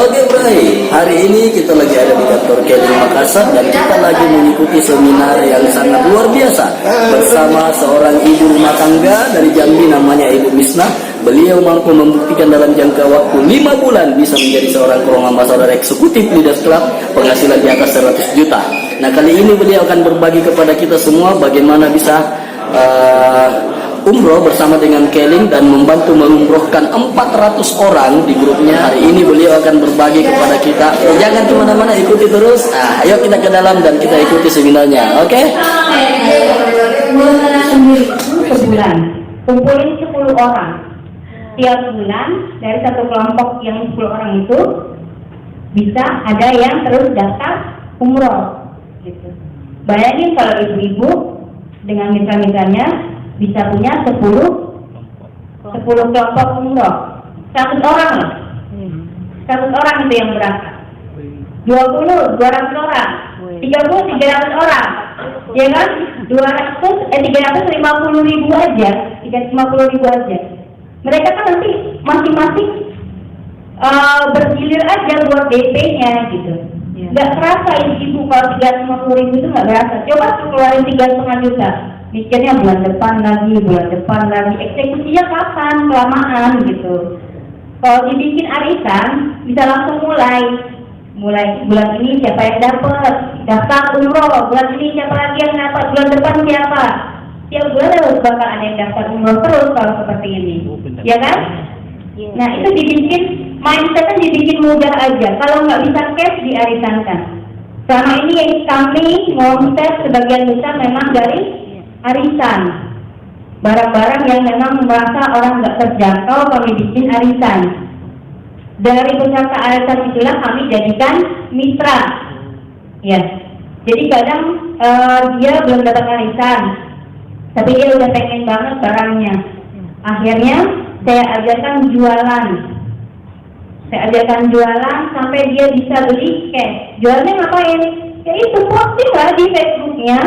Oke Bray, hari ini kita lagi ada di kantor Keling Makassar dan kita lagi mengikuti seminar yang sangat luar biasa bersama seorang ibu rumah tangga dari Jambi namanya Ibu Misnah. Beliau mampu membuktikan dalam jangka waktu 5 bulan bisa menjadi seorang Kroong Ambassador Eksekutif Leaders Club, penghasilan di atas 100 juta. Nah, kali ini beliau akan berbagi kepada kita semua bagaimana bisa umroh bersama dengan Keling dan membantu mengumrohkan 400 orang di grupnya. Hari ini beliau akan berbagi kepada kita. Jangan kemana-mana, ikuti terus. Nah, ayo kita ke dalam dan kita ikuti seminarnya. Oke? Per bulan, kumpulin 10 orang. Tiap bulan dari satu kelompok yang 10 orang itu bisa ada yang terus daftar umroh. Gitu. Bayangin kalau ibu-ibu dengan mitra-mitranya bisa punya 10 kelompok umroh, 100 orang loh. 100 orang itu yang berangkat. 20, 200 orang. 30, 300 orang. Ya kan? 350 ribu aja. 350 ribu aja. Mereka kan nanti masing-masing bergilir aja buat DP-nya gitu. Nggak kerasa ibu kalau 350 ribu itu nggak berasa. Coba keluarin 3,5 juta. Mikirnya bulan depan lagi, eksekusinya kapan, kelamaan gitu. Kalau dibikin arisan, bisa langsung mulai bulan ini siapa yang dapat, daftar umroh, bulan ini siapa lagi yang dapat, bulan depan siapa. Tiap bulan harus bakal ada yang daftar umroh terus kalau seperti ini, ya kan? Nah itu dibikin, mindsetnya dibikin mudah aja. Kalau nggak bisa cash, diarisankan. Selama ini yang kami ngomset sebagian besar memang dari arisan, barang-barang yang memang merasa orang nggak terjangkau kami bikin arisan. Dari peserta arisan itulah kami jadikan mitra, ya. Jadi kadang dia belum dapat arisan, tapi dia udah pengen banget barangnya. Akhirnya saya ajarkan jualan sampai dia bisa beli cash. Jualnya ngapain? Ya itu posting lah di Facebooknya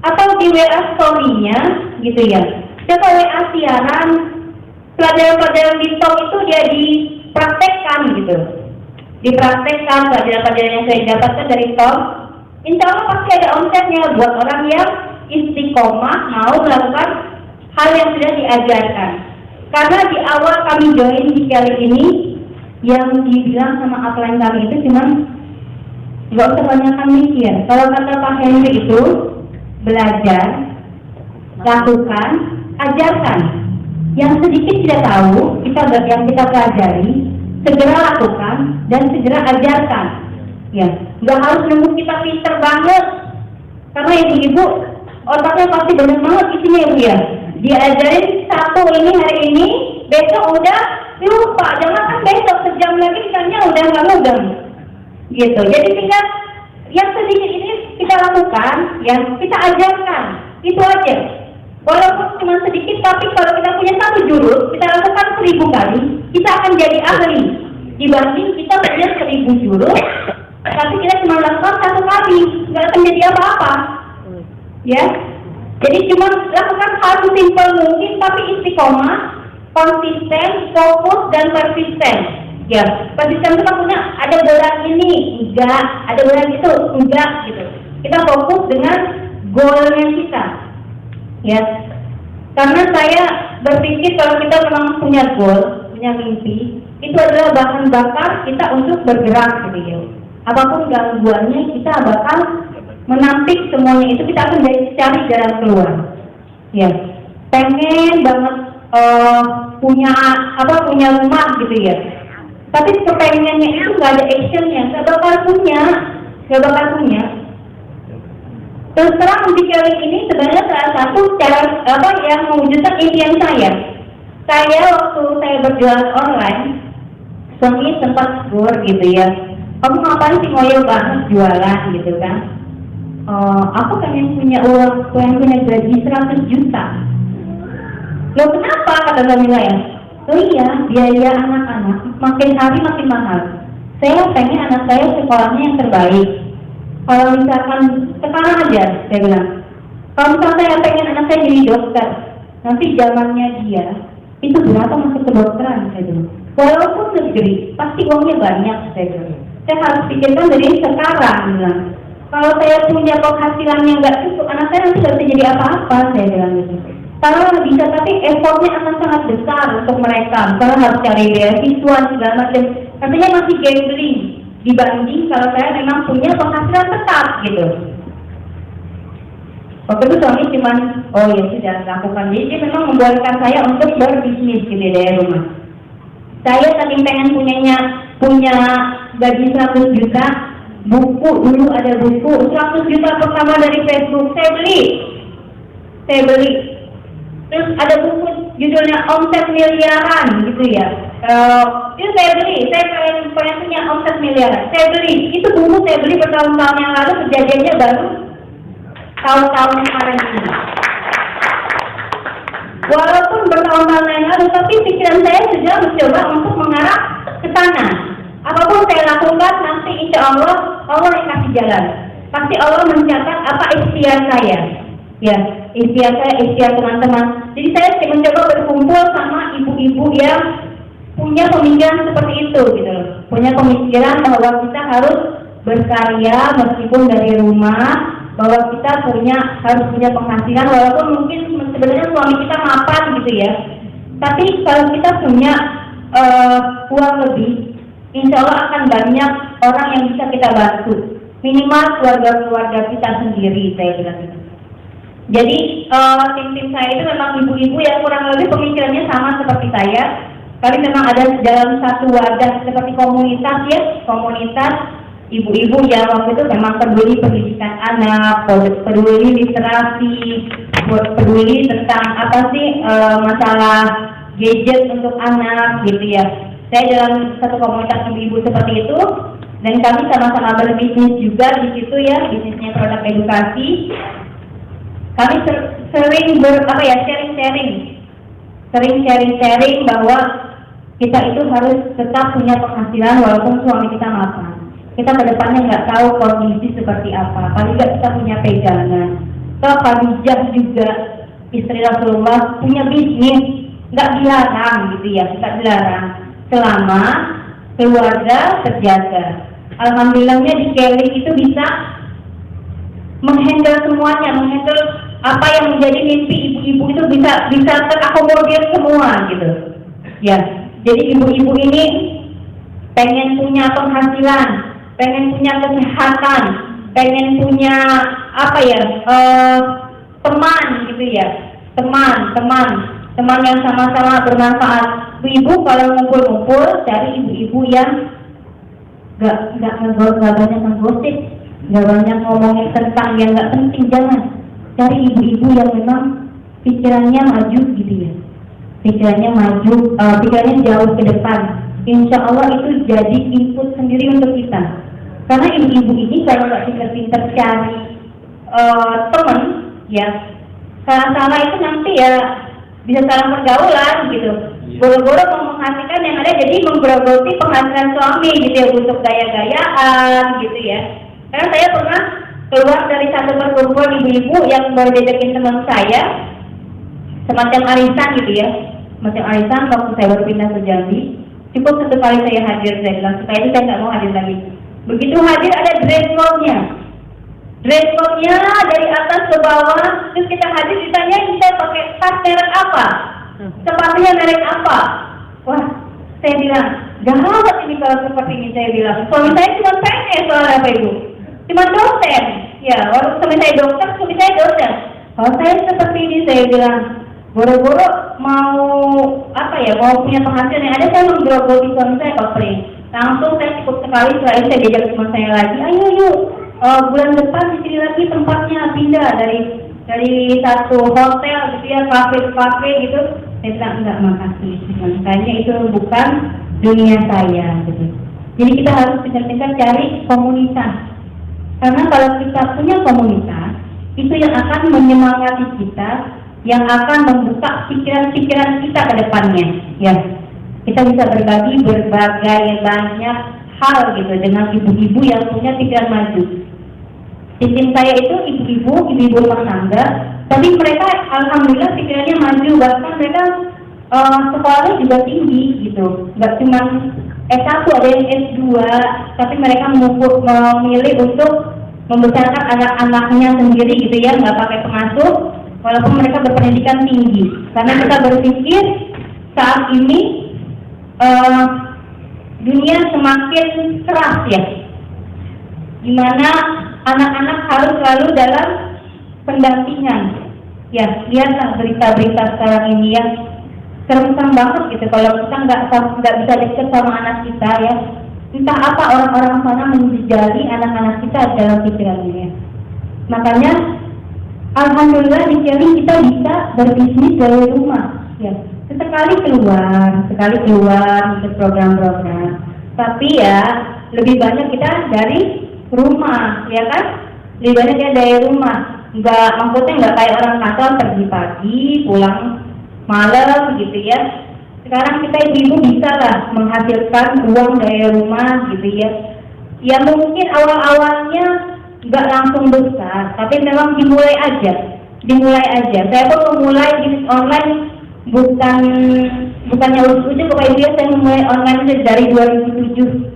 atau di WA story-nya gitu ya. Coba WA siaran, pelajaran-pelajaran di talk itu dia dipraktekkan gitu. Dipraktekkan pelajaran-pelajaran yang saya dapatkan dari talk. Insya Allah pasti ada omsetnya buat orang yang istiqomah mau melakukan hal yang sudah diajarkan. Karena di awal kami join di kali ini, yang dibilang sama upline kami itu cuma nggak usah banyakkan mikir. Kalau kata Pak Henry itu belajar, lakukan, ajarkan. Yang sedikit tidak tahu, yang kita pelajari, segera lakukan dan segera ajarkan. Ya, nggak harus nunggu kita pinter banget. Karena ibu-ibu otaknya pasti banyak banget isinya ibu ya. Diajarin satu ini hari ini, besok udah lupa. Jangan kan besok sejam lagi misalnya udah nggak mudah. Gitu. Jadi tinggal yang sedikit ini kita lakukan, yang kita ajarkan, itu aja. Walaupun cuma sedikit, tapi kalau kita punya satu jurus, kita lakukan 1000 kali, kita akan jadi ahli. Dibanding kita punya 1000 jurus, tapi kita cuma lakukan 1 kali, nggak akan jadi apa-apa. Ya, jadi cuma lakukan hal simpel mungkin, tapi istiqomah, konsisten, fokus dan persisten. Ya, persisten kita punya ada bulan ini, enggak, ada bulan itu, enggak gitu. Kita fokus dengan goalnya kita. Ya, karena saya berpikir kalau kita memang punya goal, punya mimpi, itu adalah bahan bakar kita untuk bergerak gitu ya. Apapun gangguannya kita bakal menampik semuanya itu, kita akan cari jalan keluar. Ya, pengen banget punya rumah gitu ya. Tapi kepengennya itu nggak ada actionnya, nggak bakal punya. Terus terang di kali ini sebenarnya salah satu cara yang mewujudkan impian saya. Saya waktu saya berjualan online, suami sempat tegur gitu ya. Kamu ngapain sih ngoyo banget jualan gitu kan? Aku pengen punya uang, pengen punya gaji 100 juta. Loh kenapa kata Kamila ya? Oh iya, biaya anak-anak makin hari makin mahal. Saya pengen anak saya sekolahnya yang terbaik. Kalau misalkan sekarang aja, saya bilang, kalau misalkan saya pengen anak saya jadi dokter, nanti zamannya dia itu berapa masuk kedokteran, saya bilang. Walaupun negeri, pasti uangnya banyak, saya bilang. Saya harus pikirkan dari sekarang, bilang. Kalau saya punya penghasilan yang nggak cukup, anak saya nanti nggak bisa jadi apa-apa, saya bilang gitu. Kalau bisa, tapi effortnya akan sangat besar untuk mereka. Karena harus cari beasiswa, segala macam. Artinya masih gambling dibanding kalau saya memang punya penghasilan tetap, gitu. Waktu itu suami cuman, oh ya sudah lakukan. Jadi dia memang membolehkan saya untuk berbisnis gitu dari rumah. Saya saking pengen punya gaji 100 juta, buku dulu ada buku 100 juta pertama dari Facebook, saya beli. Terus ada buku judulnya Omset Miliaran gitu ya. Itu saya beli, saya pengen punya omset miliaran, saya beli. Itu buku saya beli bertahun-tahun yang lalu, kejadiannya baru tahun-tahun kemarin ini. Walaupun bertahun-tahun yang lalu, tapi pikiran saya sudah mencoba untuk mengarah ke sana. Apapun saya lakukan, nanti insya Allah yang kasih jalan. Pasti Allah mencatat apa ikhtiar saya. Ya, ikhtiar saya, ikhtiar teman-teman. Jadi saya mencoba berkumpul sama ibu-ibu yang punya pemikiran seperti itu, gitu. Punya pemikiran bahwa kita harus berkarya meskipun dari rumah, bahwa kita harus punya penghasilan walaupun mungkin sebenarnya suami kita mapan gitu ya. Tapi kalau kita punya uang lebih, insya Allah akan banyak orang yang bisa kita bantu. Minimal keluarga-keluarga kita sendiri, saya bilang gitu. Jadi tim saya itu memang ibu-ibu yang kurang lebih pemikirannya sama seperti saya. Kali memang ada dalam satu wadah seperti komunitas ya, komunitas ibu-ibu yang waktu itu memang peduli pendidikan anak, peduli literasi, peduli tentang masalah gadget untuk anak gitu ya. Saya dalam satu komunitas ibu-ibu seperti itu, dan kami sama-sama berbisnis juga di situ ya, bisnisnya produk edukasi. Kami sering sharing bahwa kita itu harus tetap punya penghasilan walaupun suami kita mapan. Kita ke depannya nggak tahu kondisi seperti apa. Paling nggak kita punya pegangan. Toh Khadijah juga istri Rasulullah punya bisnis, nggak dilarang gitu ya, nggak dilarang selama keluarga terjaga. Alhamdulillahnya di Kelly itu bisa menghandle semuanya, menghandle apa yang menjadi mimpi ibu-ibu itu bisa terakomodir semua gitu. Ya, jadi ibu-ibu ini pengen punya penghasilan, pengen punya kesehatan, pengen punya teman gitu ya, teman yang sama-sama bermanfaat. Ibu kalau ngumpul-ngumpul cari ibu-ibu yang nggak banyak menggosip, nggak banyak ngomongin tentang yang nggak penting, jangan. Cari ibu-ibu yang memang pikirannya maju gitu ya, pikirannya jauh ke depan. Insya Allah itu jadi input sendiri untuk kita. Karena ibu-ibu ini kalau nggak pinter-pinter cari teman, ya salah-salah itu nanti ya bisa salah pergaulan gitu. Boro-boro mau menghasilkan yang ada jadi menggerogoti penghasilan suami gitu ya, untuk gaya-gayaan gitu ya. Karena saya pernah keluar dari satu perkumpulan ibu-ibu yang baru diajakin teman saya, semacam arisan gitu ya, semacam arisan waktu saya baru pindah ke Jambi. Cukup satu kali saya hadir, saya bilang setelah itu saya nggak mau hadir lagi. Begitu hadir ada dress code-nya dari atas ke bawah. Terus kita hadir ditanyain saya pakai tas merek apa, sepatunya merek apa. Wah, saya bilang gawat ini kalau seperti ini. Saya bilang suami saya cuma PNS, soalnya apa ibu, cuma dosen. Ya, waktu suami saya dokter, suami saya dosen. Kalau saya seperti ini, saya bilang boro-boro mau punya penghasilan yang ada, saya menggerogoti suami saya kopling. Langsung saya cukup sekali setelah itu saya diajak teman saya lagi, ayo yuk bulan depan di sini lagi tempatnya pindah dari satu hotel gitu ya, kafe gitu. Saya bilang enggak, makasih, makanya itu bukan dunia saya gitu. Jadi kita harus pintar-pintar cari komunitas, karena kalau kita punya komunitas itu yang akan menyemangati kita, yang akan membuka pikiran-pikiran kita ke depannya ya. Kita bisa berbagi berbagai banyak hal gitu dengan ibu-ibu yang punya pikiran maju. Tim saya itu ibu-ibu rumah tangga, tapi mereka alhamdulillah pikirannya maju, bahkan mereka sekolahnya juga tinggi gitu, nggak cuma S1, ada yang S2, tapi mereka memilih untuk membesarkan anak-anaknya sendiri gitu ya, nggak pakai pengasuh, walaupun mereka berpendidikan tinggi. Karena kita berpikir saat ini dunia semakin keras ya, dimana anak-anak harus selalu dalam pendampingan. Ya, lihatlah berita-berita sekarang ini ya, serem banget gitu kalau kita nggak bisa dekat sama anak kita ya. Entah apa orang-orang sana menjadi anak-anak kita dalam pikirannya. Makanya alhamdulillah di sini kita bisa berbisnis dari rumah ya. Sekali keluar ikut program-program. Tapi ya lebih banyak kita dari rumah ya kan? Lebih banyak kita dari rumah. Maksudnya nggak kayak orang kantor pergi pagi, pulang malam gitu ya. Sekarang kita ibu-ibu bisa lah menghasilkan uang dari rumah gitu ya. Ya mungkin awal-awalnya nggak langsung besar, tapi memang dimulai aja. Saya pun memulai bisnis online bukannya ujuk-ujuk Bapak Ibu ya, saya memulai online dari 2007.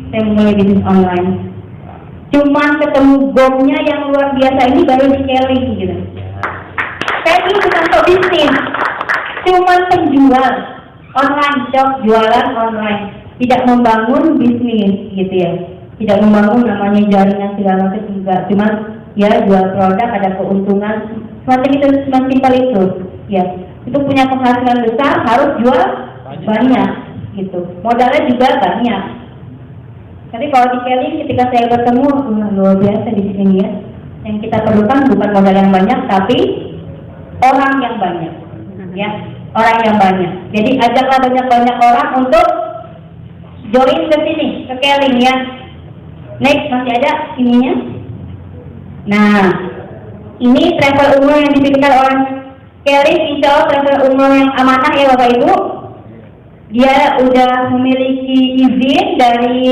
Saya memulai bisnis online. Cuman ketemu gongnya yang luar biasa ini baru di Kelly gitu. Saya dulu bukan untuk bisnis, cuman penjual online, shop jualan online, tidak membangun bisnis gitu ya, tidak membangun namanya jaringan segala macam juga, cuman ya jual produk ada keuntungan, seperti itu, simpel itu ya. Itu punya penghasilan besar harus jual banyak gitu, modalnya juga banyak. Tapi kalau di Kelly ketika saya bertemu luar biasa di sini ya, yang kita perlukan bukan modal yang banyak tapi orang yang banyak ya. Orang yang banyak. Jadi ajaklah banyak-banyak orang untuk join ke sini, ke Kelly ya. Next, masih ada ininya. Nah, ini travel umroh yang dipilihkan oleh Kelly, insya Allah travel umroh yang amanah ya Bapak Ibu. Dia udah memiliki izin dari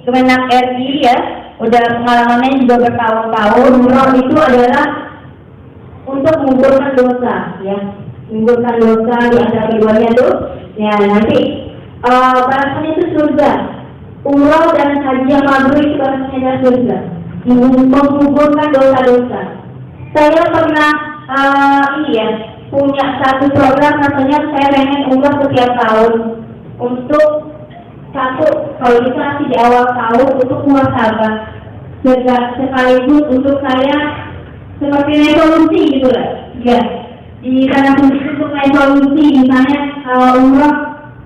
Kemenak RI ya. Udah pengalamannya juga bertahun-tahun. Umroh itu adalah untuk mengumpulkan dosa ya. Mengumpulkan dosa di antara keduanya tuh ya, nanti balasannya itu surga. Umroh dan haji yang mabrur itu balasannya adalah surga, mengumpulkan dosa-dosa. Saya pernah ini ya, punya satu program, rasanya saya pengen umroh setiap tahun untuk satu, kalau bisa di awal tahun untuk muhasabah, sekaligus untuk saya seperti resolusi gitu lah ya. Di sana untuk resolusi, misalnya umroh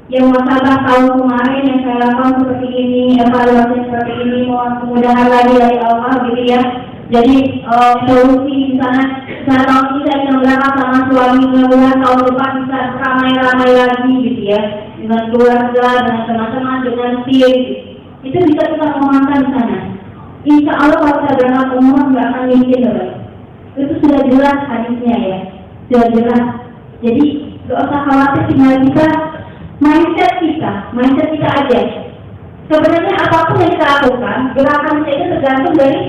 yang muhasabah tahun kemarin yang saya lakukan seperti ini, evaluasi seperti ini, mohon kemudahan lagi dari Allah gitu ya. Jadi resolusi di sana tahun ini saya ingin berangkat sama suami, mudah-mudahan tahun depan bisa ramai-ramai lagi gitu ya, dengan keluarga, dengan teman-teman, dengan tim. Itu bisa kita ngomongkan di sana. Insya Allah kalau kita berangkat umroh nggak akan miskin loh. Itu sudah jelas hadisnya ya. Sudah jelas. Jadi gak usah khawatir, tinggal kita mindset kita aja. Sebenarnya apapun yang kita lakukan, gerakan kita itu tergantung dari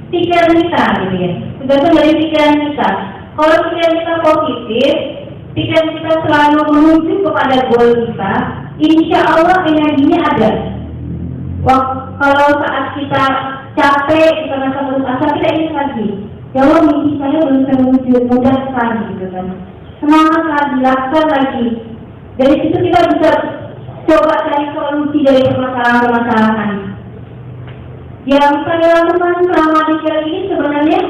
pikiran kita gitu ya. Tergantung dari pikiran kita. Kalau pikiran kita positif, pikiran kita selalu menuju kepada goal kita, insya Allah energinya ada. Wah, kalau saat kita capek, kita merasa putus asa, kita ingat lagi. Ya Allah, mimpi saya belum terwujud, mudah sekali gitu kan. Semangat lagi, lakukan lagi. Dari situ kita bisa coba cari solusi dari permasalahan-permasalahan. Yang saya lakukan selama di Kelly ini sebenarnya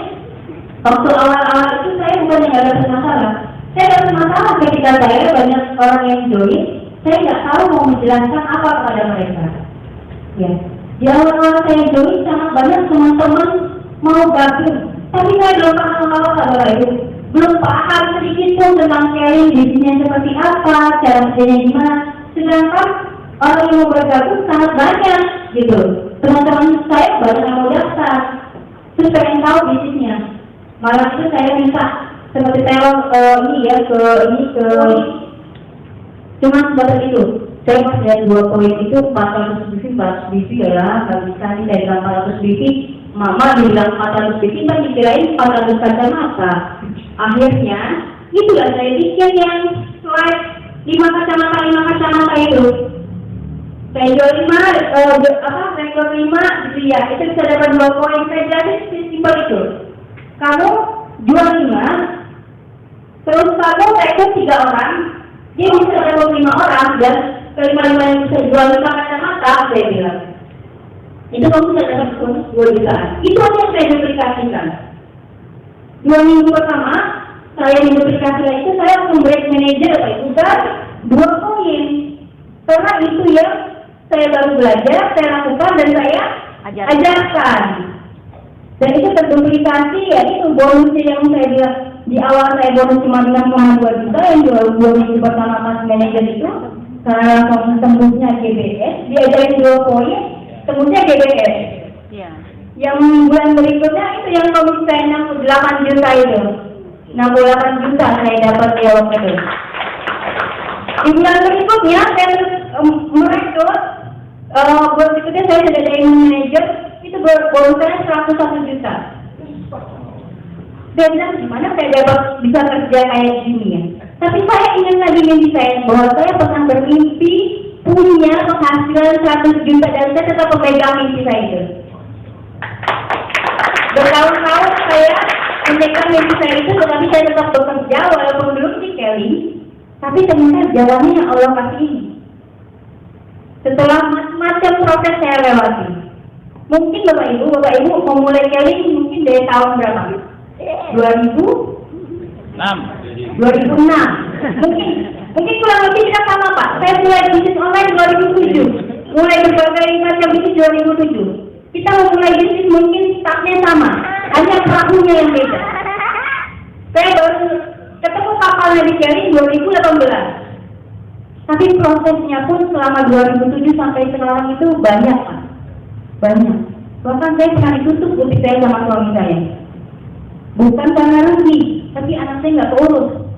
waktu awal-awal itu saya bukan yang ada masalah. Saya ada masalah ketika saya banyak orang yang join, saya nggak tahu mau menjelaskan apa kepada mereka. Ya, di awal-awal saya join sangat banyak teman-teman mau gabung. Tapi saya belum paham apa-apa itu, belum paham sedikit pun tentang sharing bisnisnya seperti apa, cara kerjanya gimana. Sedangkan orang yang mau bergabung sangat banyak gitu. Teman-teman saya banyak yang mau daftar, terus pengen tahu bisnisnya. Malah itu saya minta seperti saya cuma sebatas itu. Saya pas lihat 2 poin itu 400 BV ya, nggak bisa nih dari 400 BV. Mama bilang 400 BV, kan dikirain 400 kacamata. Akhirnya itulah saya bikin yang slide 5 kacamata itu saya jual 5 rekor 5 gitu ya, itu bisa dapat 2 poin. Saya jelasin simpel itu, kamu jual 5 terus kamu rekrut 3 orang, dia bisa dapat 5 orang dan kelima-lima yang bisa jual 5 kacamata, saya bilang itu kamu bisa dapat bonus 2 jutaan. Itu aja yang saya duplikasikan. 2 minggu pertama saya duplikasikan itu, saya langsung break manager Pak Ibu, 2 poin, karena itu yang saya baru belajar, saya lakukan dan saya ajarkan. Dan itu terduplikasi, ya itu bonusnya yang saya bilang di awal, saya bonus cuma 6,2 juta yang 2 minggu pertama mas manajer itu, karena langsung tembusnya GBS, diajarin 2 poin, tembusnya GBS. Iya. Yang bulan berikutnya itu yang komisi 68 juta itu, 68 juta saya dapat di waktu itu. Di bulan berikutnya saya merekrut, bulan berikutnya saya sudah jadi manajer, itu bonusnya 101 juta. Dia bilang gimana saya dapat bisa kerja kayak gini ya. Tapi saya ingin lagi mimpi saya, bahwa saya pernah bermimpi punya penghasilan 100 juta dan saya tetap memegang mimpi saya itu. Bertahun-tahun saya memegang mimpi saya itu, tetapi saya tetap bekerja walaupun belum di Kelly. Tapi ternyata jalannya yang Allah kasih ini. Setelah macam-macam proses saya lewati. Mungkin Bapak Ibu memulai Kelly mungkin dari tahun berapa? 2006. Mungkin kurang lebih kita sama Pak. Saya mulai bisnis online 2007. Mulai berbagai macam bisnis 2007. Kita memulai bisnis mungkin startnya sama, hanya perahunya yang beda. Saya baru ketemu kapalnya di Kelly 2018. Tapi prosesnya pun selama 2007 sampai sekarang itu banyak Pak. Banyak. Bahkan saya pernah ditutup butik saya sama suami saya. Bukan karena rugi, tapi anak saya nggak keurus.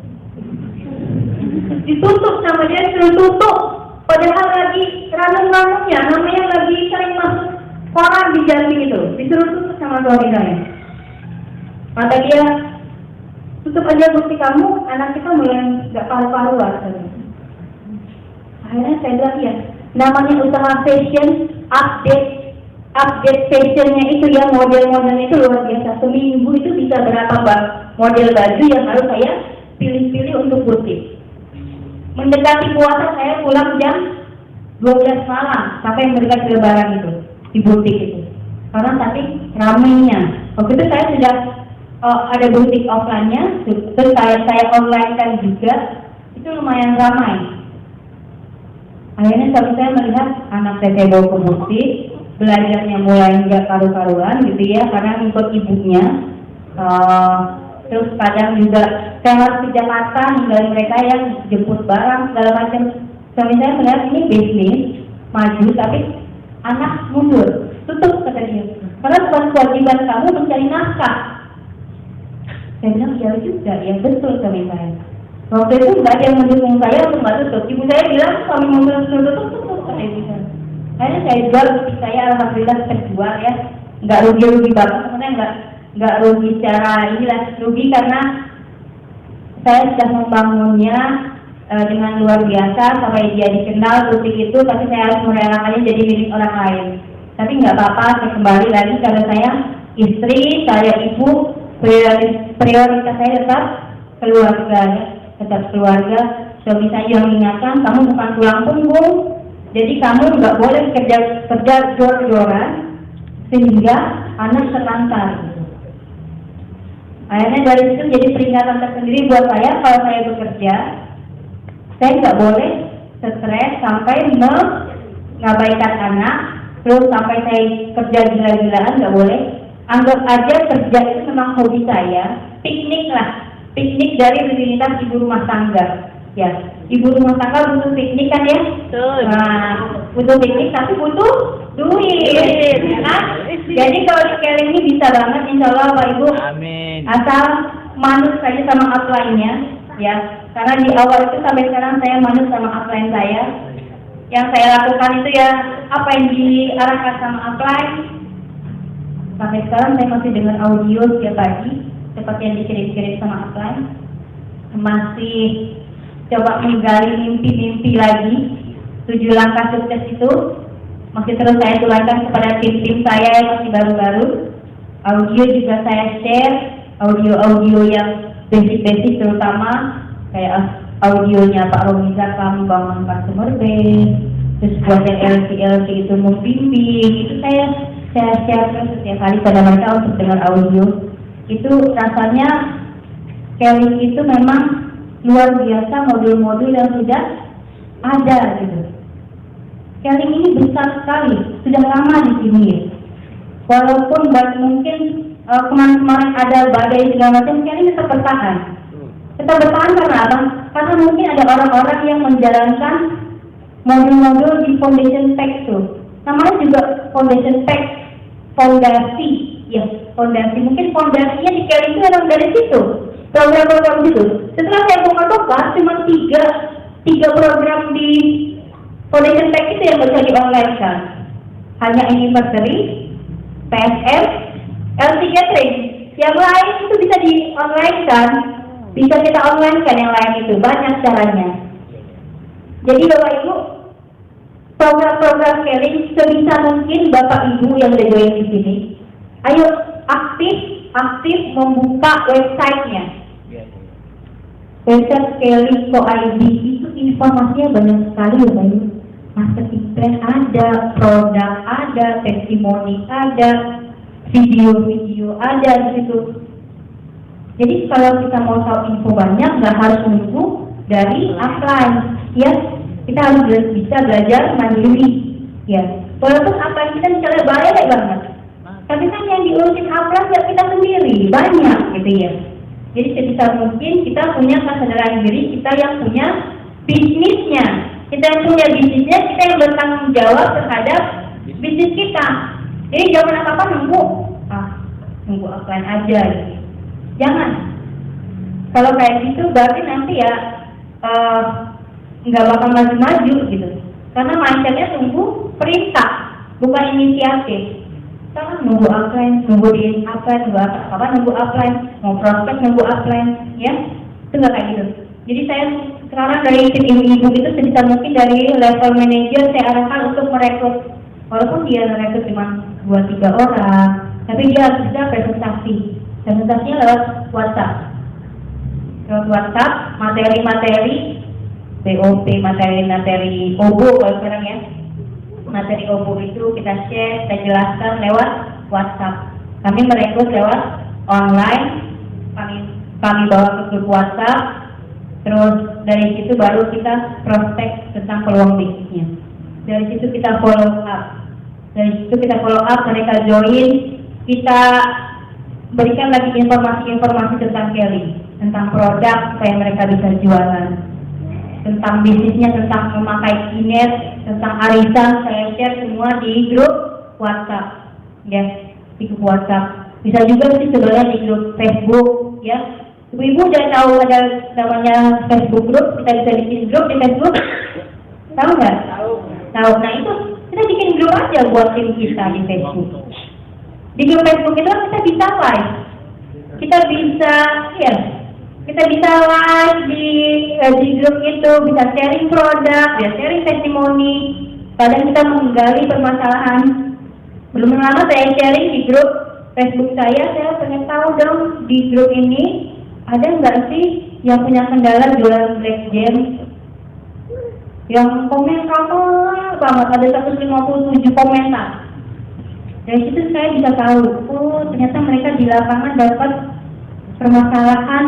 Ditutup sama dia, suruh tutup. Padahal lagi ranum-ranumnya, namanya lagi sering masuk koran di Jambi itu. Disuruh tutup sama suami saya. Kata dia, tutup aja butik kamu, anak kita mulai nggak paru-paruan. Akhirnya saya bilang ya, namanya usaha fashion, update fashionnya itu ya, model-modelnya itu luar biasa. Seminggu itu bisa berapa model baju yang harus saya pilih-pilih untuk butik. Mendekati puasa saya pulang jam 12 malam sampai mendekati lebaran itu di butik itu. Karena saking ramainya. Waktu itu saya sudah ada butik offline-nya, terus saya online kan juga, itu lumayan ramai. Akhirnya suami saya melihat anak saya bawa ke butik, belajarnya mulai nggak karu-karuan gitu ya, karena ikut ibunya. Terus kadang juga saya harus ke Jakarta, ninggalin mereka yang jemput barang segala macam. Suami saya melihat ini bisnis maju, tapi anak mundur, tutup kata dia. Karena bukan kewajiban kamu mencari nafkah. Saya bilang ya juga, ya betul suami saya. Waktu itu nggak ada yang mendukung saya untuk nggak tutup. Ibu saya bilang suami mundur tutup kata ibu saya. Akhirnya saya jual butik saya, alhamdulillah terjual ya, nggak rugi banget, sebenarnya nggak rugi secara inilah, rugi karena saya sudah membangunnya dengan luar biasa sampai dia dikenal butik itu, tapi saya harus merelakannya jadi milik orang lain. Tapi nggak apa-apa, saya kembali lagi karena saya istri, saya ibu, prioritas saya tetap keluarga, tetap keluarga. Suami saya yang mengingatkan, kamu bukan tulang punggung. Jadi kamu nggak boleh kerja jor-joran sehingga anak terlantar. Akhirnya dari situ jadi peringatan tersendiri buat saya, kalau saya bekerja, saya nggak boleh stres sampai mengabaikan anak, terus sampai saya kerja gila-gilaan, nggak boleh. Anggap aja kerja itu memang hobi saya, piknik dari rutinitas ibu rumah tangga. Ya, ibu rumah tangga butuh piknik kan ya? Betul. Nah, butuh piknik tapi butuh duit. Nah, jadi kalau di Kelly ini bisa banget, insya Allah Pak Ibu. Amin. Asal manut saja sama upline-nya, ya. Karena di awal itu sampai sekarang saya manut sama upline saya. Yang saya lakukan itu ya apa yang diarahkan sama upline. Sampai sekarang saya masih dengar audio setiap pagi seperti yang dikirim-kirim sama upline. Masih coba menggali mimpi-mimpi lagi. 7 langkah sukses itu masih terus saya tularkan kepada tim-tim saya yang masih baru-baru. Audio juga saya share, audio-audio yang basic-basic terutama kayak audionya Pak Romizar kami bangun customer base, terus buat yang LC itu membimbing, itu saya share terus setiap hari pada mereka untuk dengar audio. Itu rasanya Kelly itu memang luar biasa modul-modul yang sudah ada gitu. Kelly ini besar sekali, sudah lama di sini. Walaupun mungkin kemarin ada badai segala macam, Kelly tetap bertahan. Tetap bertahan karena apa? Karena mungkin ada orang-orang yang menjalankan modul-modul di foundation pack itu. Namanya juga foundation pack, fondasi, ya fondasi. Mungkin fondasinya di Kelly itu memang dari situ, program-program itu. Setelah saya buka cuma tiga program di foundation pack itu yang bisa di-online kan. Hanya anniversary, PSM, LC Gathering. Yang lain itu bisa di-online kan. Bisa kita online kan yang lain itu, banyak caranya. Jadi Bapak Ibu, program-program Kelly sebisa mungkin Bapak Ibu yang udah join di sini, ayo aktif membuka websitenya. Website Kelly.id itu informasinya banyak sekali Bapak Ibu. Marketing plan ada, produk ada, testimoni ada, video-video ada di situ. Jadi kalau kita mau tahu info banyak, nggak harus menunggu dari upline, ya. Kita harus bisa belajar mandiri, ya. Walaupun upline kita misalnya banyak banget, tapi kan yang diurusin upline ya kita sendiri, banyak gitu ya. Jadi sebisa mungkin kita punya kesadaran diri, kita yang punya bisnisnya. Kita yang punya bisnisnya, kita yang bertanggung jawab terhadap bisnis kita. Jadi jangan apa-apa nunggu upline aja gitu. Jangan. Kalau kayak gitu berarti nanti ya nggak bakal maju-maju gitu. Karena mindsetnya tunggu perintah, bukan inisiatif. Jangan nunggu upline, nunggu upline, mau prospek nunggu upline, ya. Itu nggak kayak gitu. Jadi saya sekarang dari tim ibu-ibu itu sebisa mungkin dari level manager saya arahkan untuk merekrut. Walaupun dia merekrut cuma 2-3 orang, tapi dia harus bisa presentasinya lewat WhatsApp. Materi-materi BOP, materi OBO kalau sekarang ya. Materi OBO itu kita share, kita jelaskan lewat WhatsApp. Kami merekrut lewat online, kami bawa ke grup WhatsApp. Terus dari situ baru kita prospek tentang peluang bisnisnya. Dari situ kita follow up. Mereka join, kita berikan lagi informasi-informasi tentang Kelly, tentang produk supaya mereka bisa jualan, tentang bisnisnya, tentang memakai Kinet, tentang arisan, saya share semua di grup WhatsApp, ya, di grup WhatsApp. Bisa juga sih sebenarnya di grup Facebook, ya. Ibu-ibu udah tahu ada namanya Facebook group, kita bisa bikin grup di Facebook, tahu nggak? Tahu. Nah itu kita bikin grup aja buat tim kita di Facebook. Di grup Facebook itu kita bisa live, kita bisa live di grup itu, bisa sharing produk, ya sharing testimoni. Kadang kita menggali permasalahan. Belum lama saya sharing di grup Facebook saya pengen tahu dong di grup ini ada nggak sih yang punya kendala jualan black jam? Yang komen ramai banget, ada 157 komentar. Dari situ saya bisa tahu, ternyata mereka di lapangan dapat permasalahan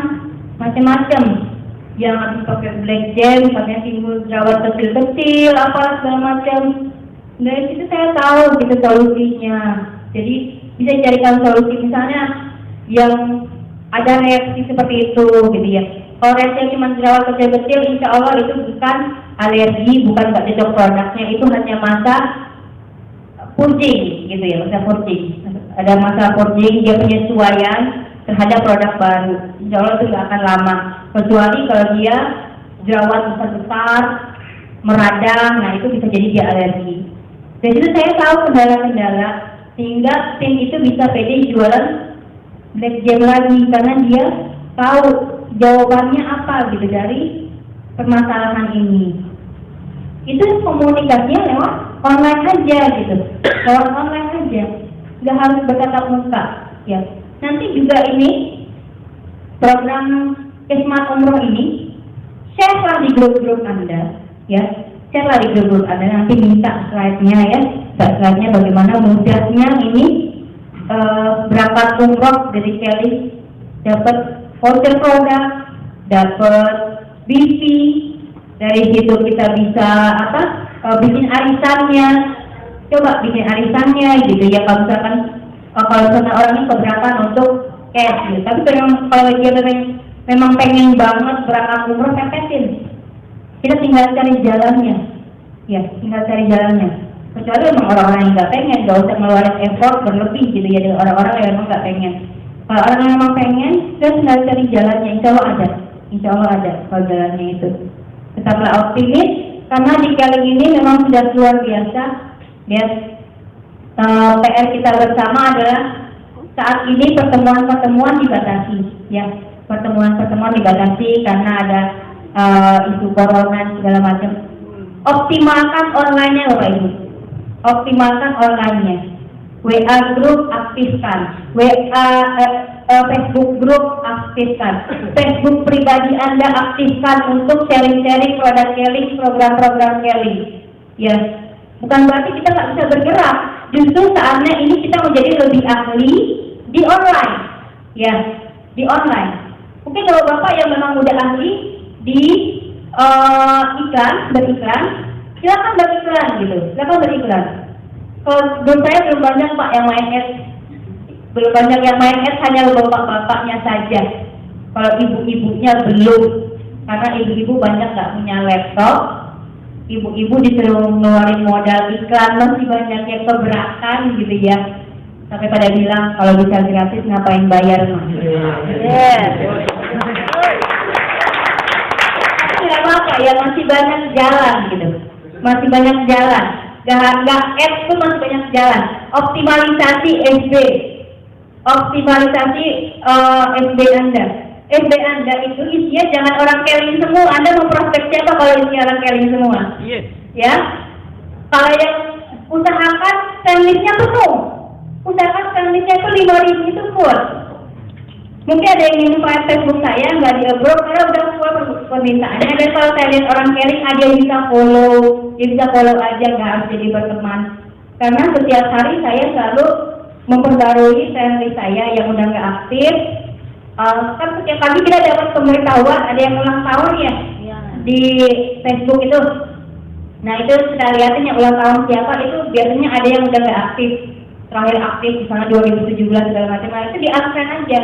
macam-macam. Yang habis pakai black jam, katanya timbul jerawat kecil-kecil, apalah segala macam. Dari situ saya tahu gitu solusinya. Jadi bisa carikan solusi, misalnya yang ada reaksi seperti itu gitu ya. Kalau reaksi cuma jerawat kecil-kecil, insya Allah itu bukan alergi, bukan nggak cocok produknya, itu hanya masa purging gitu ya, masa purging. Ada masa purging, dia penyesuaian terhadap produk baru. Insya Allah itu nggak akan lama, kecuali kalau dia jerawat besar-besar, meradang, nah itu bisa jadi dia alergi. Dari situ saya tahu kendala-kendala, sehingga tim itu bisa pede jualan black jam lagi, karena dia tahu jawabannya apa gitu dari permasalahan ini. Itu komunikasinya lewat online aja gitu, lewat online aja, nggak harus bertatap muka ya. Nanti juga ini program Smart Umroh ini share di grup-grup Anda ya, share di grup-grup Anda, nanti minta slide-nya ya, slide-nya bagaimana mudahnya ini berangkat umroh dari Kelly, dapat voucher produk, dapat BP, dari situ kita bisa bikin arisannya, coba bikin arisannya gitu ya. Kalau misalkan orang ini keberatan untuk cash gitu, tapi kalau dia memang pengen banget berangkat umroh, pepetin, kita tinggal cari jalannya ya, tinggal cari jalannya. Kecuali memang orang-orang yang nggak pengen, nggak usah ngeluarin effort berlebih gitu ya, dengan orang-orang yang memang nggak pengen. Kalau orang yang memang pengen, kita tinggal cari jalannya, insya Allah ada kalau jalannya itu. Tetaplah optimis, karena di kali ini memang sudah luar biasa ya. PR kita bersama adalah saat ini pertemuan-pertemuan dibatasi ya, pertemuan-pertemuan dibatasi karena ada isu corona segala macam. Optimalkan online-nya Bapak Ibu, optimalkan online-nya. WA group aktifkan, Facebook group aktifkan, Facebook pribadi Anda aktifkan untuk sharing-sharing produk Kelly, program-program Kelly. Ya, bukan berarti kita nggak bisa bergerak. Justru saatnya ini kita menjadi lebih ahli di online. Ya, di online. Mungkin kalau Bapak yang memang udah ahli di beriklan, silakan beriklan gitu, silakan beriklan. Kalau menurut saya belum banyak Pak yang main ads, belum banyak yang main ads, hanya bapak-bapaknya saja. Kalau ibu-ibunya belum, karena ibu-ibu banyak nggak punya laptop. Ibu-ibu disuruh ngeluarin modal iklan, masih banyak yang keberatan gitu ya. Sampai pada bilang kalau bisa gratis ngapain bayar mah. Nggak apa-apa ya, masih banyak jalan gitu, masih banyak jalan. Nggak ads pun masih banyak jalan. Optimalisasi SB Anda. SB Anda itu isinya jangan orang Kelly semua. Anda mau prospek siapa kalau isinya orang Kelly semua? Yes. Ya. Kalau yang usahakan stand-listnya penuh. Usahakan stand-listnya itu 5.000 itu full. Mungkin ada yang ingin file Facebook saya nggak di-upload karena udah full permintaannya. Dan kalau saya lihat orang Kelly, dia bisa follow aja, nggak harus jadi berteman. Karena setiap hari saya selalu memperbarui stand-list saya yang udah nggak aktif. Kan setiap pagi kita dapat pemberitahuan ada yang ulang tahun ya di Facebook itu. Nah itu kita lihatin yang ulang tahun siapa, itu biasanya ada yang udah nggak aktif, terakhir aktif di sana 2017 segala macam. Nah itu di-absen aja,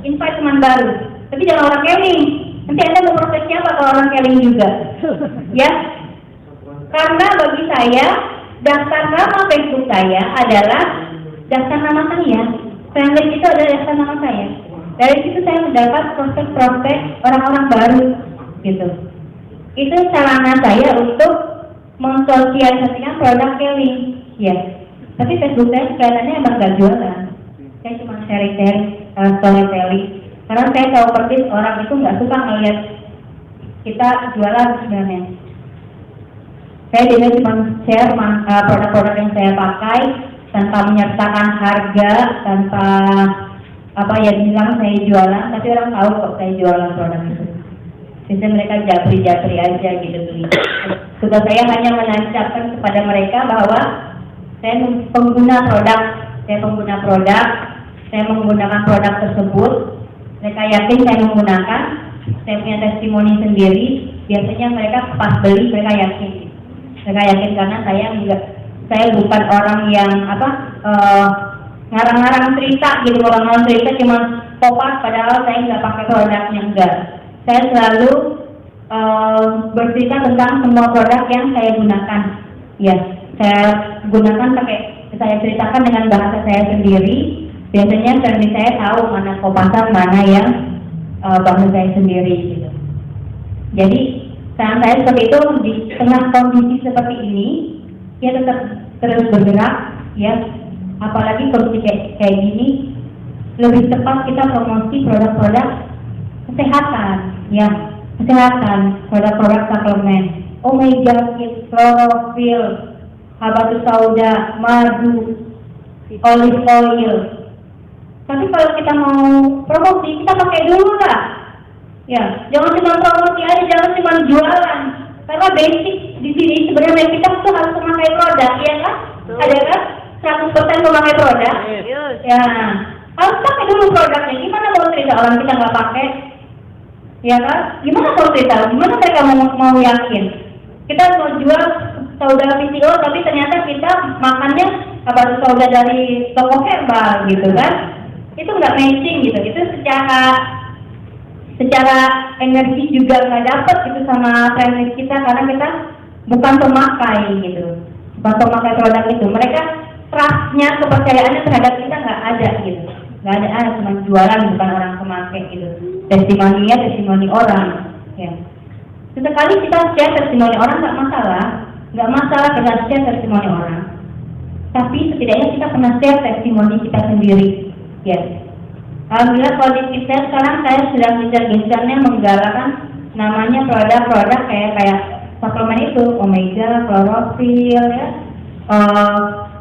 invite teman baru. Tapi jangan orang Kelly. Nanti Anda mau proses siapa kalau orang Kelly juga, ya? Karena bagi saya daftar nama Facebook saya adalah daftar nama saya. Friendlist itu adalah daftar nama saya. Dari situ saya mendapat prospek-prospek orang-orang baru, gitu. Itu sarana saya untuk mensosialisasikan produk Kelly, ya. Tapi Facebook saya kelihatannya emang gak jualan. Saya cuma sharing-sharing storytelling. Karena saya tahu persis orang itu nggak suka ngeliat kita jualan sebenarnya. Saya jadi cuma share produk-produk yang saya pakai tanpa menyertakan harga, tanpa bilang saya jualan, tapi orang tahu kok saya jualan produk itu. Biasanya mereka japri aja gitu beli. Tugas saya hanya menancapkan kepada mereka bahwa saya pengguna produk, saya menggunakan produk tersebut. Mereka yakin saya menggunakan, saya punya testimoni sendiri. Biasanya mereka pas beli mereka yakin karena saya bukan orang yang ngarang-ngarang cerita gitu. Ngarang-ngarang cerita cuma popas padahal saya nggak pakai produknya, enggak. Saya selalu bercerita tentang semua produk yang saya gunakan. Ya, saya ceritakan dengan bahasa saya sendiri. Biasanya strategi saya tahu mana kopasan, mana yang bahasa saya sendiri gitu. Jadi saat saya seperti itu di tengah kondisi seperti ini, ya tetap terus bergerak, ya. Apalagi kondisi kayak gini, lebih tepat kita promosi produk-produk kesehatan, ya, kesehatan, produk-produk suplemen, omega kit, klorofil, habatus sauda, madu, olive oil. Tapi kalau kita mau promosi, kita pakai dulu lah. Ya, jangan cuma promosi aja, jangan cuma jualan. Karena basic di sini sebenarnya kita tuh harus memakai produk, ya kan? Ada kan? 100% memakai produk. Ya, harus pakai dulu produknya. Gimana mau cerita orang kita nggak pakai? Ya kan? Gimana mau cerita? Gimana mereka mau yakin? Kita mau jual sauda VCO, tapi ternyata kita makannya habatus sauda dari toko herbal gitu kan? Itu nggak matching gitu. Itu secara energi juga nggak dapet gitu sama klientis kita, karena kita bukan pemakai gitu, bukan pemakai produk itu. Mereka trustnya, kepercayaannya terhadap kita nggak ada gitu, nggak ada, cuma jualan bukan orang pemakai gitu. Testimoni orang ya. Sesekali kita share testimoni orang nggak masalah kita share testimoni orang, tapi setidaknya kita pernah share testimoni kita sendiri ya. Alhamdulillah kalau di kita sekarang saya sedang gencar-gencarnya menggalakkan namanya produk-produk kayak suplemen itu, omega, klorofil ya,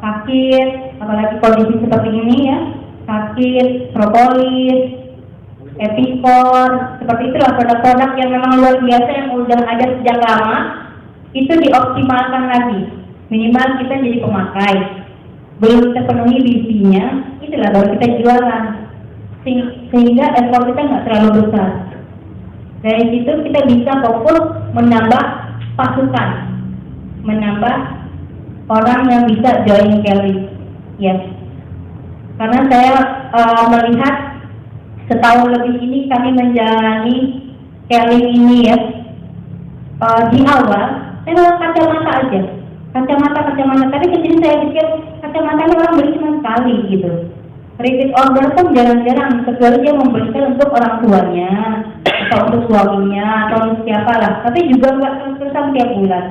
sakit, apalagi kondisi seperti ini ya, sakit, propolis, epicor, seperti itulah produk-produk yang memang luar biasa yang udah ada sejak lama, itu dioptimalkan lagi, minimal kita jadi pemakai, belum terpenuhi visinya, itulah baru kita jualan. Sehingga effort kita nggak terlalu besar. Dari situ kita bisa fokus menambah pasukan, menambah orang yang bisa join Kelly, ya. Karena saya melihat setahun lebih ini kami menjalani Kelly ini ya. Di awal saya bawa kacamata aja, kacamata. Tapi kesini saya pikir kacamatanya orang beli cuma sekali gitu. Repeat order pun jarang-jarang, kecuali dia membelikan untuk orang tuanya, atau untuk suaminya, atau untuk siapa lah. Tapi juga nggak terus-terusan tiap bulan.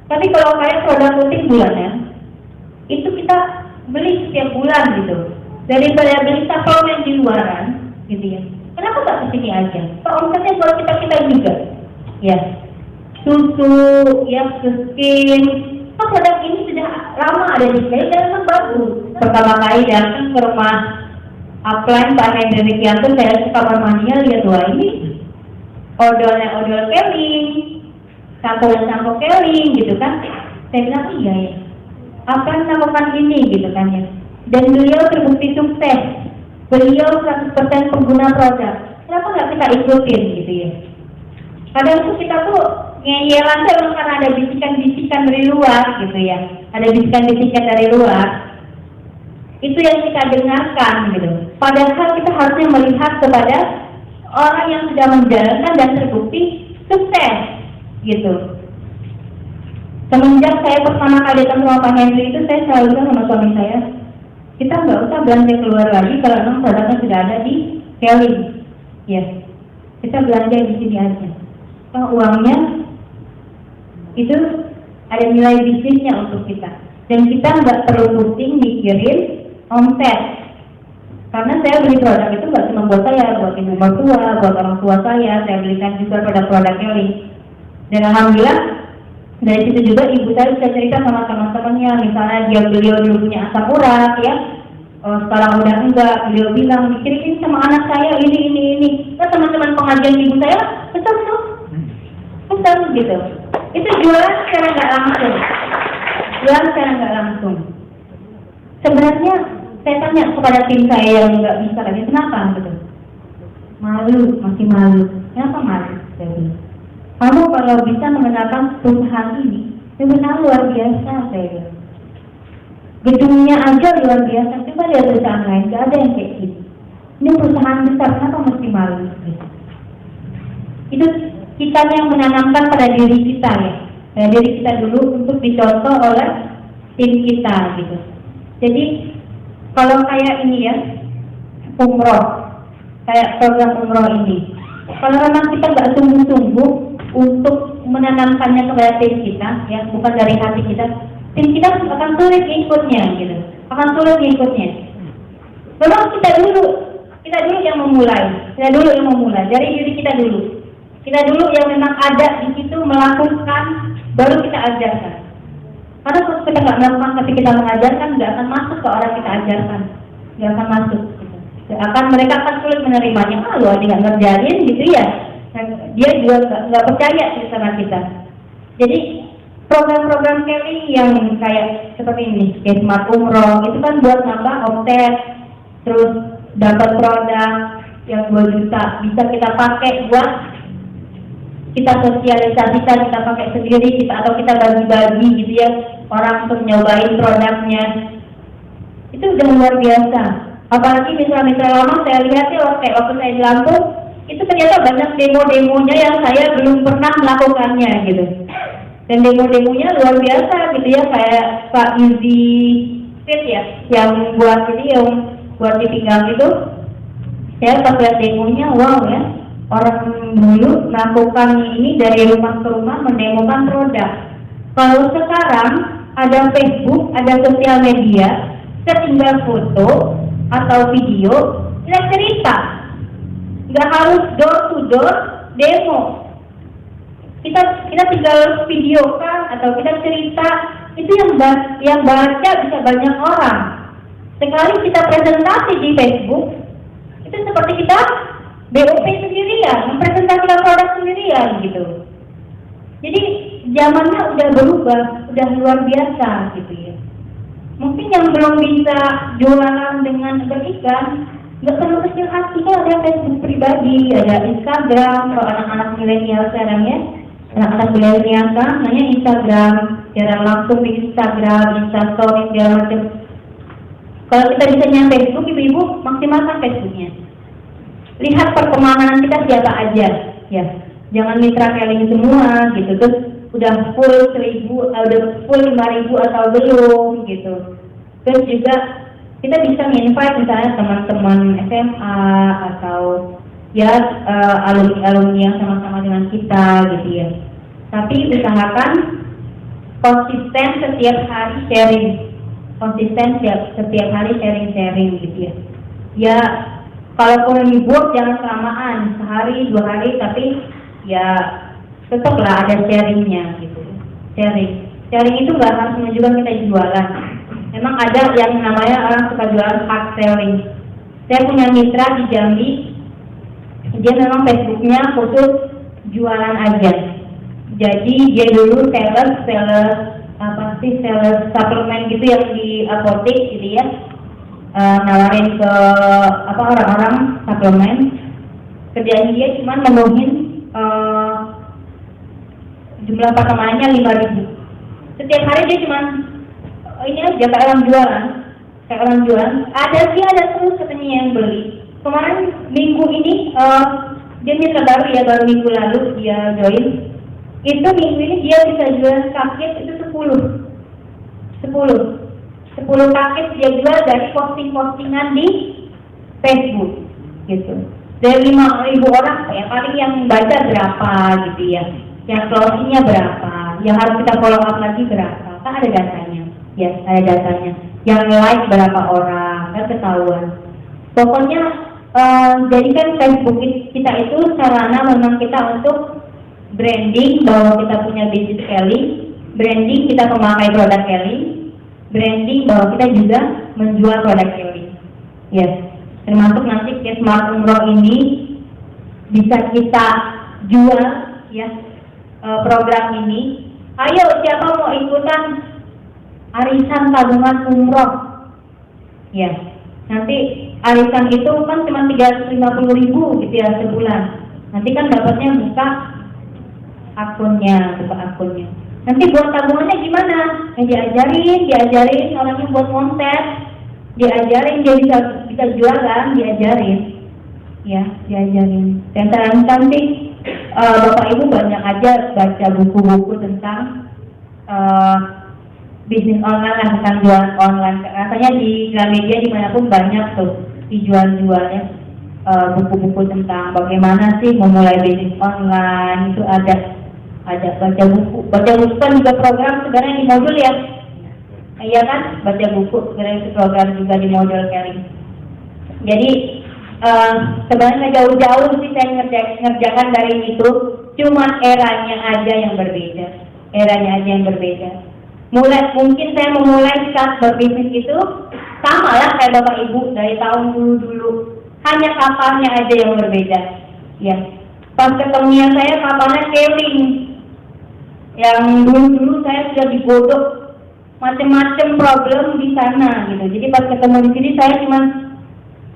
Tapi kalau kayak produk rutin bulannya, itu kita beli setiap bulan gitu. Daripada beli suplemen di luaran, gitu ya. Kenapa nggak kesini aja? Pak omsetnya buat kita juga, ya. Susu, ya, skin. Produk ini sudah lama ada di sini dan memang bagus. Pertama kali datang ke rumah upline Pak Hendrik Yanto, saya suka bermania lihat wah ini odol keling, sampo keling gitu kan. Saya bilang iya ya, upline melakukan ini gitu kan ya. Dan beliau terbukti sukses. Beliau 100% pengguna produk. Kenapa nggak kita ikutin gitu ya? Kadang tuh kita tuh ngeyelan memang karena ada bisikan-bisikan dari luar gitu ya, ada bisikan-bisikan dari luar itu yang kita dengarkan gitu. Padahal kita harusnya melihat kepada orang yang sudah menjalankan dan terbukti sukses gitu. Semenjak saya pertama kali datang ke Pak Henry itu, saya selalu bilang sama suami saya, kita nggak usah belanja keluar lagi kalau memang produknya sudah ada di Kelly ya, kita belanja di sini aja. Uangnya itu ada nilai bisnisnya untuk kita, dan kita nggak perlu pusing mikirin omset, karena saya beli produk itu nggak cuma buat saya, buat ibu mertua, buat orang tua saya belikan juga produk-produk Kelly. Dan alhamdulillah dari situ juga ibu saya bisa cerita sama teman-temannya, misalnya beliau dulu punya asam urat ya, sekarang udah enggak, beliau bilang dikirim sama anak saya ini. Nah teman-teman pengajian ibu saya betul gitu. Itu jualan secara nggak langsung. Sebenarnya saya tanya kepada tim saya yang nggak bisa lagi, kenapa gitu? Masih malu. Kenapa malu? Saya bilang, kamu kalau bisa mengenalkan perusahaan ini, benar luar biasa saya bilang. Gedungnya aja luar biasa, coba lihat perusahaan lain, nggak ada yang kayak gitu. Ini perusahaan besar, kenapa mesti malu? Gitu. Itu kita yang menanamkan pada diri kita ya, pada diri kita dulu untuk dicontoh oleh tim kita gitu. Jadi kalau kayak ini ya, umroh, kayak program umroh ini, kalau memang kita nggak sungguh-sungguh untuk menanamkannya kepada tim kita ya, bukan dari hati kita, tim kita akan sulit ngikutnya gitu, Memang kita dulu yang memulai dari diri kita dulu. Kita dulu yang memang ada di situ melakukan, baru kita ajarkan. Karena kalau kita nggak melakukan tapi kita mengajarkan, nggak akan masuk ke orang kita ajarkan, nggak akan masuk. Gitu. Mereka akan sulit menerimanya. Lu ada nggak ngerjain gitu ya? Dan dia juga nggak percaya sama kita. Jadi program-program Kelly yang kayak seperti ini, kayak Smart Umroh, itu kan buat nambah omset, terus dapat produk yang 2 juta bisa kita pakai buat kita sosialisasikan, kita pakai sendiri, atau kita bagi-bagi gitu ya, orang untuk nyobain produknya. Itu udah luar biasa. Apalagi mitra-mitra lama saya lihat ya, waktu saya di Lampung, itu ternyata banyak demo-demonya yang saya belum pernah melakukannya gitu. Dan demo-demonya luar biasa gitu ya, kayak Pak Izzy Fit ya, yang buat ini, yang buat di pinggang itu. Saya pas lihat demonya, wow ya, orang dulu melakukan ini dari rumah ke rumah mendemokan produk. Kalau sekarang ada Facebook, ada sosial media, kita tinggal foto atau video, kita cerita, nggak harus door to door demo. Kita tinggal videokan atau kita cerita, itu yang baca bisa banyak orang. Sekali kita presentasi di Facebook, itu seperti kita BOP sendirian, mempresentasikan produk sendirian gitu. Jadi zamannya udah berubah, udah luar biasa gitu ya. Mungkin yang belum bisa jualan dengan berikan, nggak perlu kecil hati, kan ada Facebook pribadi, ada Instagram, kalau anak-anak milenial sekarang ya. Anak-anak milenial kan hanya Instagram, jarang langsung di Instagram, Instastory segala macam. Kalau kita bisa nyampe Facebook, ibu-ibu maksimalkan Facebooknya. Lihat perkembangan kita siapa aja, ya. Jangan mitra Kelly semua, gitu. Terus udah full 1.000, udah full 5.000 atau belum, gitu. Terus juga kita bisa invite misalnya teman-teman SMA atau ya alumni yang sama-sama dengan kita, gitu ya. Tapi usahakan konsisten setiap hari sharing, setiap hari sharing gitu ya. Ya kalaupun libur jangan kelamaan, sehari 2 hari, tapi ya tetaplah ada sharingnya gitu. Sharing itu nggak harus menunjukkan kita jualan. Memang ada yang namanya orang suka jualan hard selling. Saya punya mitra di Jambi, dia memang Facebooknya khusus jualan aja. Jadi dia dulu sales suplemen gitu yang di apotek gitu ya, nawarin ke orang-orang suplemen. Kerjaan dia cuma menuhin jumlah pertemanannya 5.000. Setiap hari dia cuma ini aja kayak orang jualan. Ada terus katanya yang beli. Kemarin minggu ini dia mitra baru ya, baru minggu lalu dia join. Itu minggu ini dia bisa jual paket itu 10 paket dia jual dari posting-postingan di Facebook gitu. Dari 5.000 orang ya, paling yang baca berapa gitu ya, yang closingnya berapa, yang harus kita follow up lagi berapa, kan ada datanya ya, ada datanya. Yang like berapa orang, kan ketahuan. Pokoknya jadikan Facebook kita itu sarana memang kita untuk branding bahwa kita punya bisnis Kelly, branding kita memakai produk Kelly, branding bahwa kita juga menjual produk Kelly. Ya, termasuk nanti ke Smart Umroh ini bisa kita jual ya, program ini. Ayo siapa mau ikutan arisan tabungan umroh? Ya, nanti arisan itu kan cuma 350.000 gitu ya sebulan. Nanti kan dapatnya buka akunnya. Nanti buat tabungannya gimana? Diajarin orangnya buat konten, diajarin dia bisa jualan, diajarin. Dan terancam sih Bapak Ibu banyak aja baca buku-buku tentang bisnis online lah, tentang jualan online. Rasanya di Gramedia dimanapun banyak tuh dijual-jualnya buku-buku tentang bagaimana sih memulai bisnis online. Itu ada baca buku kan juga program sebenarnya di modul ya. Iya kan, baca buku sebenarnya itu program juga di modul Kelly. Jadi sebenarnya jauh-jauh sih saya ngerjakan dari itu, cuman eranya aja yang berbeda. Mungkin saya memulai start berbisnis itu sama lah kayak bapak ibu dari tahun dulu, hanya kapalnya aja yang berbeda. Ya, pas ketemunya saya kapalnya Keling, yang dulu saya sudah digodok macam-macam problem di sana gitu. Jadi pas ketemu di sini saya cuma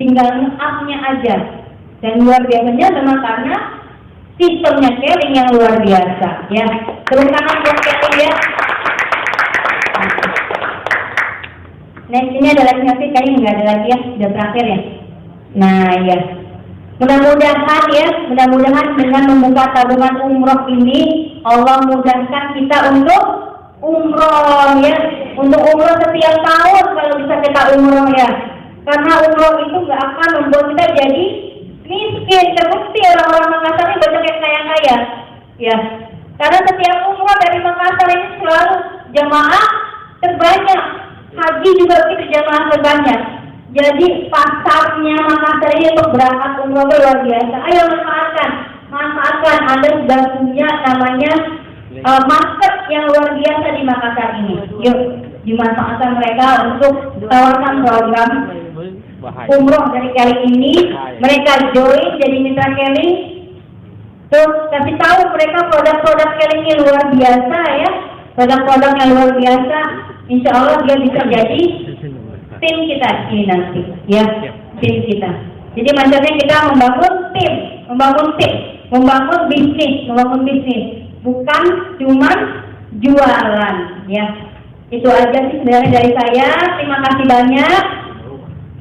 tinggal nge-up-nya aja. Dan luar biasanya memang karena sistemnya Keling yang luar biasa. Ya, terus tangan buat Keling ya. Next ini ada lagi nggak sih? Kayaknya nggak ada lagi ya, sudah terakhir ya. Nah ya, mudah-mudahan dengan membuka tabungan umroh ini Allah mudahkan kita untuk umroh ya, untuk umroh setiap tahun kalau bisa kita umroh ya. Karena umroh itu nggak akan membuat kita jadi miskin. Terbukti orang-orang Makassar ini banyak yang kaya-kaya ya. Karena setiap umroh dari Makassar ini selalu jamaah terbanyak, haji juga itu jamaah terbanyak. Jadi pasarnya Makassar ini untuk berangkat umroh luar biasa. Ayo manfaatkan. Anda sudah punya namanya market yang luar biasa di Makassar ini. Yuk, dimanfaatkan mereka untuk tawarkan program umroh dari Keling ini. Mereka join jadi mitra Keling. Terus kasih tahu mereka produk-produk Keling ini luar biasa ya. Produk-produk yang luar biasa. Insya Allah dia bisa jadi tim kita ini nanti ya, tim kita. Jadi maksudnya kita membangun bisnis, bukan cuma jualan ya. Itu aja sih sebenarnya dari saya. Terima kasih banyak.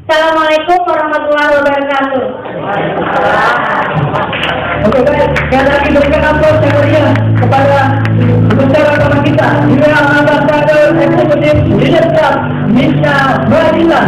Assalamualaikum warahmatullahi wabarakatuh. Oke baik, sekali lagi berikan aplaus yang meriah kepada pembicara utama kita, Ibu Ambassador Eksekutif Leadership Misha Badila.